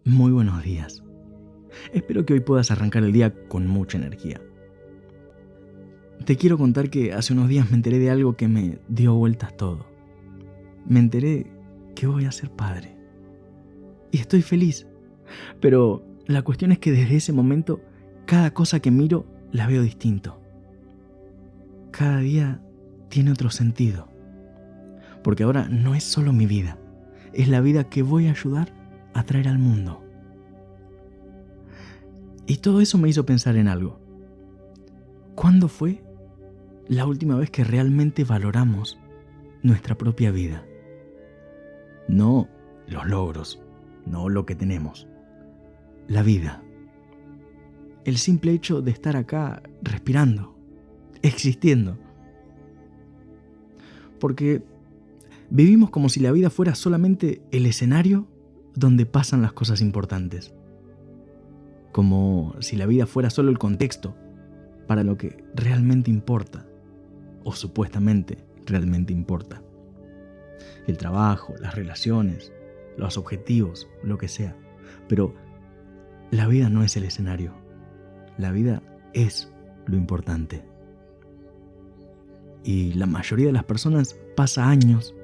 Muy buenos días. Espero que hoy puedas arrancar el día con mucha energía. Te quiero contar que hace unos días me enteré de algo que me dio vueltas todo. Me enteré que voy a ser padre. Y estoy feliz. Pero la cuestión es que desde ese momento, cada cosa que miro la veo distinto. Cada día tiene otro sentido. Porque ahora no es solo mi vida, es la vida que voy a ayudar a traer al mundo. Y todo eso me hizo pensar en algo. ¿Cuándo fue la última vez que realmente valoramos nuestra propia vida? No los logros, no lo que tenemos. La vida. El simple hecho de estar acá respirando, existiendo. Porque vivimos como si la vida fuera solamente el escenario donde pasan las cosas importantes. Como si la vida fuera solo el contexto para lo que realmente importa, o supuestamente realmente importa. El trabajo, las relaciones, los objetivos, lo que sea. Pero la vida no es el escenario. La vida es lo importante. Y la mayoría de las personas pasa años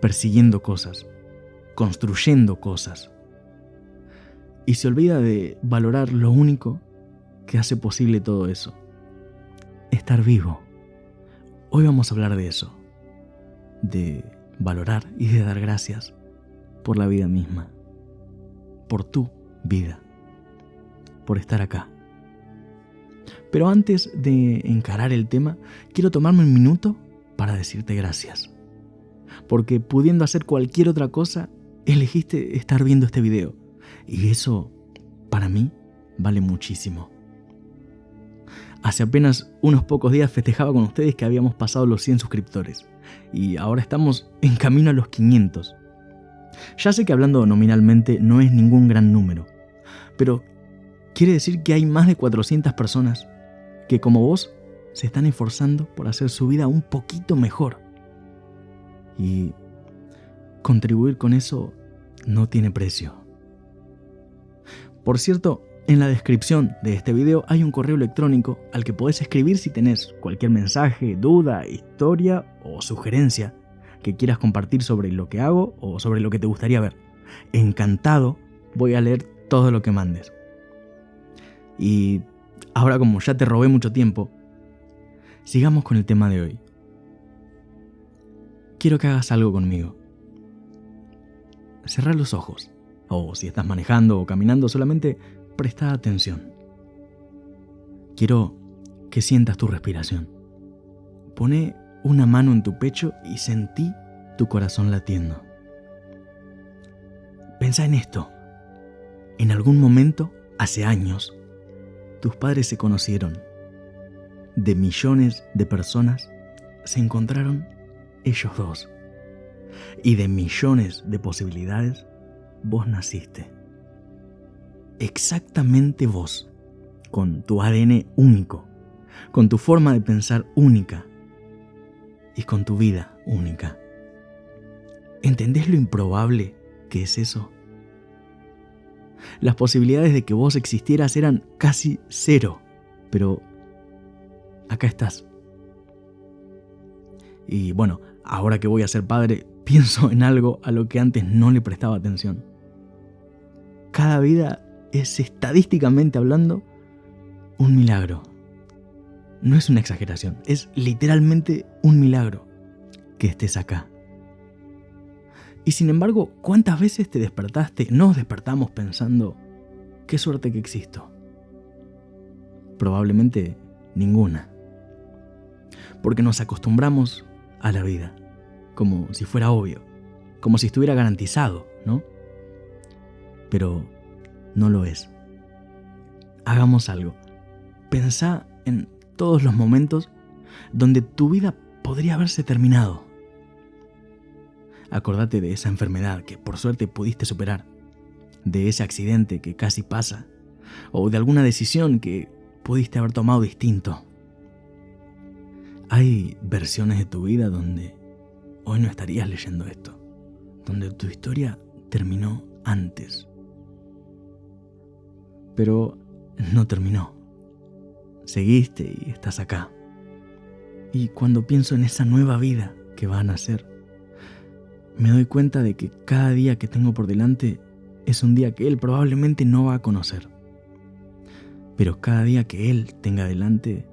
persiguiendo cosas, construyendo cosas. Y se olvida de valorar lo único que hace posible todo eso. Estar vivo. Hoy vamos a hablar de eso. De valorar y de dar gracias por la vida misma. Por tu vida. Por estar acá. Pero antes de encarar el tema, quiero tomarme un minuto para decirte gracias. Porque pudiendo hacer cualquier otra cosa, elegiste estar viendo este video. Y eso, para mí, vale muchísimo. Hace apenas unos pocos días festejaba con ustedes que habíamos pasado los 100 suscriptores. Y ahora estamos en camino a los 500. Ya sé que hablando nominalmente no es ningún gran número. Pero quiere decir que hay más de 400 personas que, como vos, se están esforzando por hacer su vida un poquito mejor. Y contribuir con eso no tiene precio. Por cierto, en la descripción de este video hay un correo electrónico al que podés escribir si tenés cualquier mensaje, duda, historia o sugerencia que quieras compartir sobre lo que hago o sobre lo que te gustaría ver. Encantado voy a leer todo lo que mandes. Y ahora, como ya te robé mucho tiempo, sigamos con el tema de hoy. Quiero que hagas algo conmigo. Cerrá los ojos. O si estás manejando o caminando, solamente presta atención. Quiero que sientas tu respiración. Poné una mano en tu pecho y sentí tu corazón latiendo. Pensá en esto. En algún momento, hace años, tus padres se conocieron. De millones de personas se encontraron ellos dos. Y de millones de posibilidades, vos naciste. Exactamente vos, con tu ADN único, con tu forma de pensar única y con tu vida única. ¿Entendés lo improbable que es eso? Las posibilidades de que vos existieras eran casi cero, pero acá estás. Y bueno, ahora que voy a ser padre, pienso en algo a lo que antes no le prestaba atención. Cada vida es, estadísticamente hablando, un milagro. No es una exageración, es literalmente un milagro que estés acá. Y sin embargo, ¿cuántas veces te despertaste, nos despertamos pensando, qué suerte que existo? Probablemente ninguna. Porque nos acostumbramos a la vida, como si fuera obvio, como si estuviera garantizado, ¿no? Pero no lo es. Hagamos algo. Pensá en todos los momentos donde tu vida podría haberse terminado. Acordate de esa enfermedad que por suerte pudiste superar, de ese accidente que casi pasa, o de alguna decisión que pudiste haber tomado distinto. Hay versiones de tu vida donde hoy no estarías leyendo esto, donde tu historia terminó antes. Pero no terminó. Seguiste y estás acá. Y cuando pienso en esa nueva vida que va a nacer, me doy cuenta de que cada día que tengo por delante es un día que él probablemente no va a conocer. Pero cada día que él tenga delante,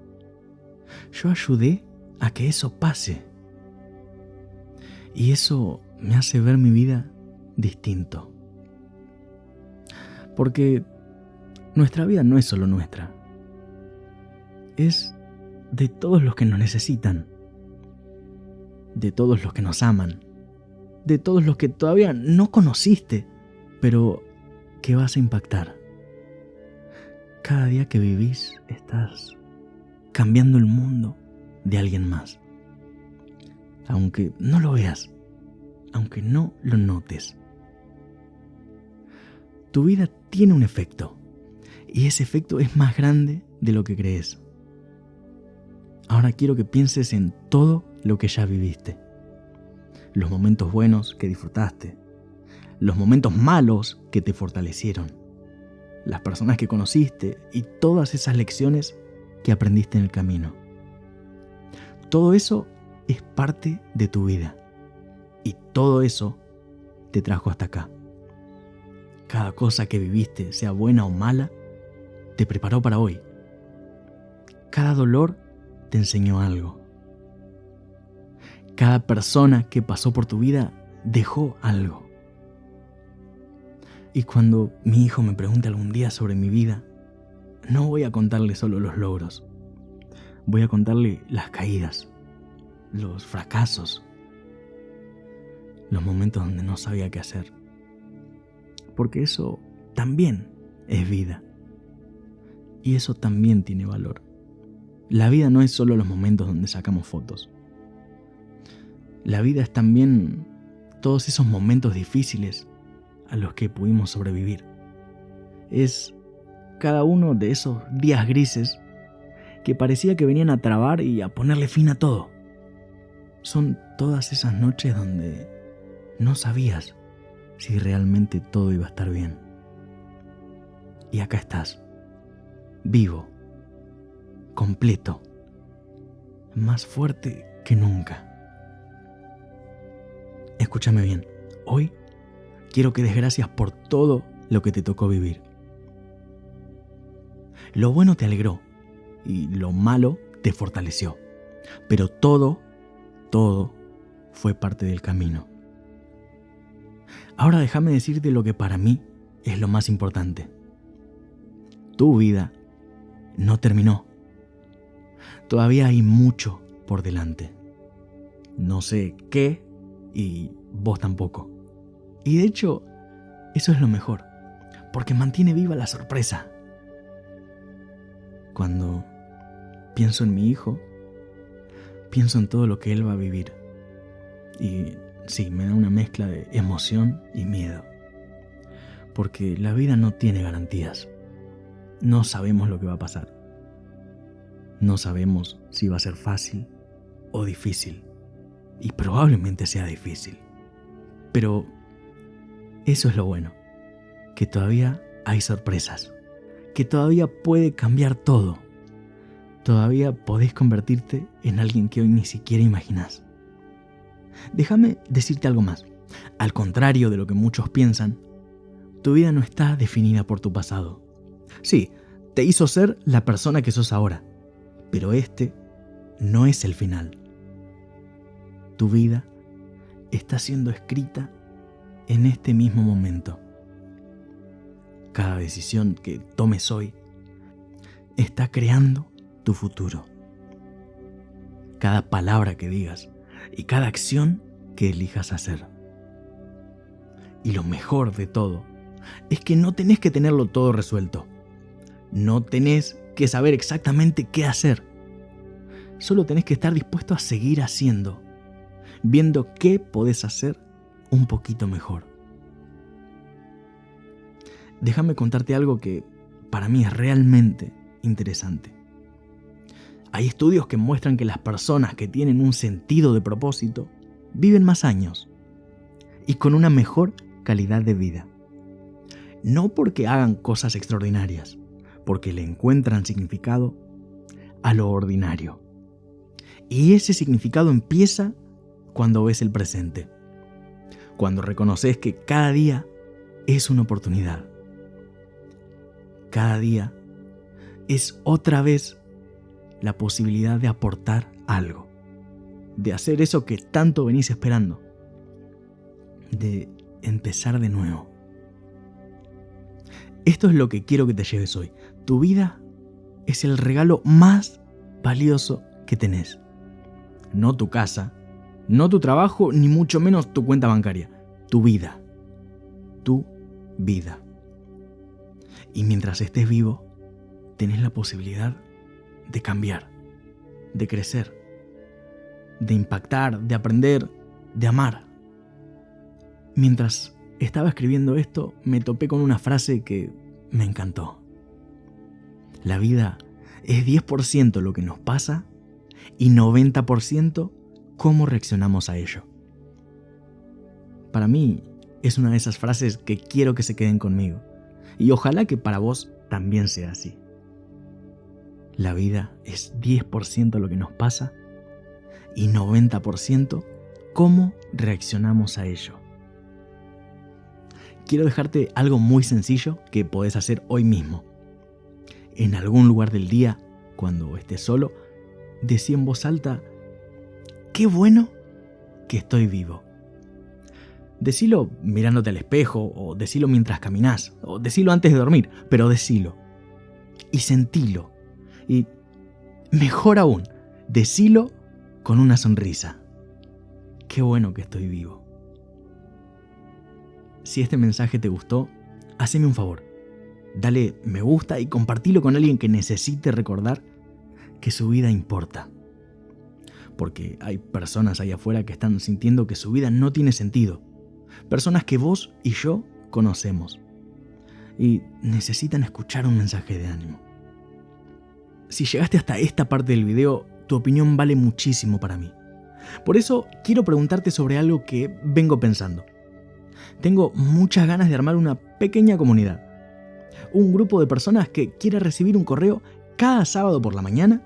yo ayudé a que eso pase. Y eso me hace ver mi vida distinto. Porque nuestra vida no es solo nuestra. Es de todos los que nos necesitan. De todos los que nos aman. De todos los que todavía no conociste, pero que vas a impactar. Cada día que vivís estás cambiando el mundo de alguien más. Aunque no lo veas, aunque no lo notes. Tu vida tiene un efecto, y ese efecto es más grande de lo que crees. Ahora quiero que pienses en todo lo que ya viviste. Los momentos buenos que disfrutaste, los momentos malos que te fortalecieron, las personas que conociste y todas esas lecciones que aprendiste en el camino. Todo eso es parte de tu vida y todo eso te trajo hasta acá. Cada cosa que viviste, sea buena o mala, te preparó para hoy. Cada dolor te enseñó algo. Cada persona que pasó por tu vida dejó algo. Y cuando mi hijo me pregunte algún día sobre mi vida, no voy a contarle solo los logros. Voy a contarle las caídas, los fracasos, los momentos donde no sabía qué hacer. Porque eso también es vida. Y eso también tiene valor. La vida no es solo los momentos donde sacamos fotos. La vida es también todos esos momentos difíciles a los que pudimos sobrevivir. Es cada uno de esos días grises que parecía que venían a trabar y a ponerle fin a todo. Son todas esas noches donde no sabías si realmente todo iba a estar bien. Y acá estás, vivo, completo, más fuerte que nunca. Escúchame bien, hoy quiero que des gracias por todo lo que te tocó vivir. Lo bueno te alegró y lo malo te fortaleció, pero todo fue parte del camino. Ahora déjame decirte lo que para mí es lo más importante. Tu vida no terminó. Todavía hay mucho por delante. No sé qué y vos tampoco. Y de hecho, eso es lo mejor, porque mantiene viva la sorpresa. Cuando pienso en mi hijo, pienso en todo lo que él va a vivir. Y sí, me da una mezcla de emoción y miedo. Porque la vida no tiene garantías. No sabemos lo que va a pasar. No sabemos si va a ser fácil o difícil. Y probablemente sea difícil. Pero eso es lo bueno. Que todavía hay sorpresas. Que todavía puede cambiar todo. Todavía podés convertirte en alguien que hoy ni siquiera imaginás. Déjame decirte algo más. Al contrario de lo que muchos piensan, tu vida no está definida por tu pasado. Sí, te hizo ser la persona que sos ahora, pero este no es el final. Tu vida está siendo escrita en este mismo momento. Cada decisión que tomes hoy está creando tu futuro. Cada palabra que digas y cada acción que elijas hacer. Y lo mejor de todo es que no tenés que tenerlo todo resuelto. No tenés que saber exactamente qué hacer. Solo tenés que estar dispuesto a seguir haciendo, viendo qué podés hacer un poquito mejor. Déjame contarte algo que para mí es realmente interesante. Hay estudios que muestran que las personas que tienen un sentido de propósito viven más años y con una mejor calidad de vida. no porque hagan cosas extraordinarias, porque le encuentran significado a lo ordinario. Y ese significado empieza cuando ves el presente, cuando reconoces que cada día es una oportunidad. Cada día es otra vez la posibilidad de aportar algo, de hacer eso que tanto venís esperando, de empezar de nuevo. Esto es lo que quiero que te lleves hoy. Tu vida es el regalo más valioso que tenés. No tu casa, no tu trabajo, ni mucho menos tu cuenta bancaria. Tu vida. Tu vida. Y mientras estés vivo, tenés la posibilidad de cambiar, de crecer, de impactar, de aprender, de amar. Mientras estaba escribiendo esto, me topé con una frase que me encantó. La vida es 10% lo que nos pasa y 90% cómo reaccionamos a ello. Para mí es una de esas frases que quiero que se queden conmigo y ojalá que para vos también sea así. La vida es 10% lo que nos pasa y 90% cómo reaccionamos a ello. Quiero dejarte algo muy sencillo que podés hacer hoy mismo. En algún lugar del día, cuando estés solo, decí en voz alta: ¡qué bueno que estoy vivo! Decilo mirándote al espejo, o decilo mientras caminás, o decilo antes de dormir, pero decilo. Y sentilo. Y mejor aún, decilo con una sonrisa. ¡Qué bueno que estoy vivo! Si este mensaje te gustó, haceme un favor. Dale me gusta y compartilo con alguien que necesite recordar que su vida importa. Porque hay personas ahí afuera que están sintiendo que su vida no tiene sentido. Personas que vos y yo conocemos. Y necesitan escuchar un mensaje de ánimo. Si llegaste hasta esta parte del video, tu opinión vale muchísimo para mí. Por eso quiero preguntarte sobre algo que vengo pensando. Tengo muchas ganas de armar una pequeña comunidad. Un grupo de personas que quiera recibir un correo cada sábado por la mañana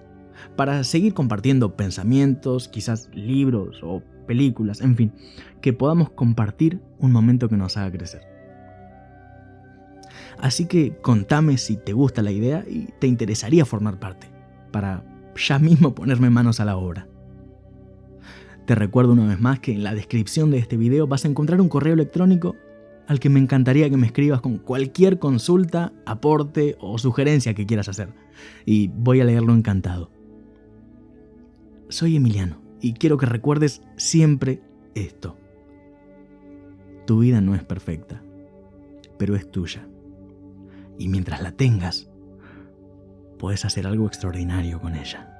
para seguir compartiendo pensamientos, quizás libros o películas, en fin, que podamos compartir un momento que nos haga crecer. Así que contame si te gusta la idea y te interesaría formar parte, para ya mismo ponerme manos a la obra. Te recuerdo una vez más que en la descripción de este video vas a encontrar un correo electrónico al que me encantaría que me escribas con cualquier consulta, aporte o sugerencia que quieras hacer. Y voy a leerlo encantado. Soy Emiliano y quiero que recuerdes siempre esto. Tu vida no es perfecta, pero es tuya. Y mientras la tengas, puedes hacer algo extraordinario con ella.